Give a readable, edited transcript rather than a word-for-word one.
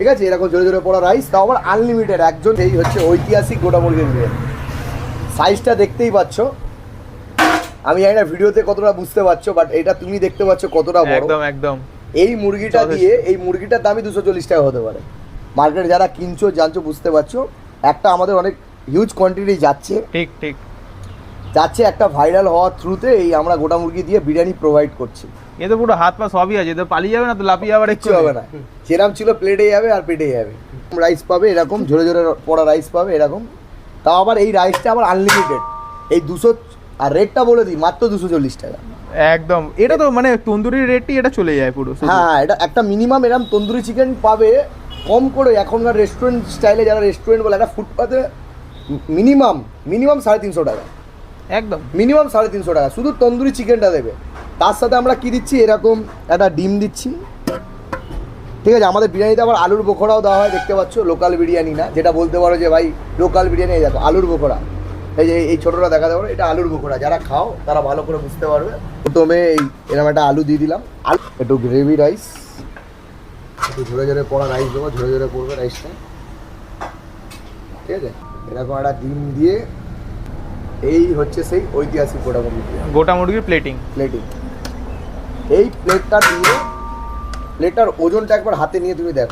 ঠিক আছে, এরকম জোরে জোরে পড়া রাইস, তাও আবার আনলিমিটেড একজন। এই হচ্ছে ঐতিহাসিক গোটা মুরগির বিরিয়ানি। সাইজটা দেখতেই পাচ্ছ, আমি জানি না ভিডিওতে কতটা বুঝতে পারছো, বাট এটা তুমি দেখতে পাচ্ছ কতটা বড়। একদম একদম। এই মুরগিটা দিয়ে, এই মুরগিটার দামই 240 টাকা হতে পারে। মার্কেটে যারা কিনছো জানছো, বুঝতে পারছো, একটা আমাদের অনেক হিউজ কোয়ান্টিটি যাচ্ছে, ঠিক ঠিক যাচ্ছে একটা ভাইরাল হওয়ার থ্রুতে এই আমরা গোটা মুরগি দিয়ে বিরিয়ানি প্রোভাইড করছি। এ তো পুরো হাত পা সবই আছে, তো পালিয়ে যাবে না তো, লাফিয়ে আবার কিচ্ছু হবে না, যেরকম ছিল প্লেটে যাবে আর পেটে যাবে। রাইস পাবে এরকম ঝরে ঝরে পড়া রাইস পাবে এরকম, তাও আবার এই রাইসটা আবার আনলিমিটেড। এই 200, আর রেটটা বলে দিই, মাত্র 240 টাকা একদম। এটা তো মানে তন্দুরির রেটই এটা চলে যায় পুরো। হ্যাঁ, এটা একটা মিনিমাম এরকম তন্দুরি চিকেন পাবে কম করে এখনকার রেস্টুরেন্ট স্টাইলে, যারা রেস্টুরেন্ট বলে, একটা ফুটপাতে মিনিমাম 350 টাকা, একদম মিনিমাম 350 টাকা শুধু তন্দুরি চিকেনটা দেবে। তার সাথে আমরা কি দিচ্ছি, এরকম একটা ডিম দিচ্ছি। ঠিক আছে, আমাদের বিরিয়ানিতে আবার আলুর বোখরাও দেওয়া হয়, দেখতে পাচ্ছ, লোকাল বিরিয়ানি না, যেটা বলতে পারো যে ভাই লোকাল বিরিয়ানি, দেখো আলুর বোখরা, এই যে এই ছোটোটা দেখাতে পারো, এটা আলুর বোখরা, যারা খাও তারা ভালো করে বুঝতে পারবে। প্রথমে এই এরকম একটা আলু দিয়ে দিলাম, আলু একটু গ্রেভি রাইস, একটু ঝরে ঝরে পড়া রাইস দেবো, ঝরে ঝরে পড়বে রাইসটা। ঠিক আছে, এরকম একটা ডিম দিয়ে, এই হচ্ছে সেই ঐতিহাসিক গোটা মুরগির প্লেটিং। এই প্লেটটা দিয়ে, প্লেটটার ওজনটা একবার হাতে নিয়ে তুমি দেখো।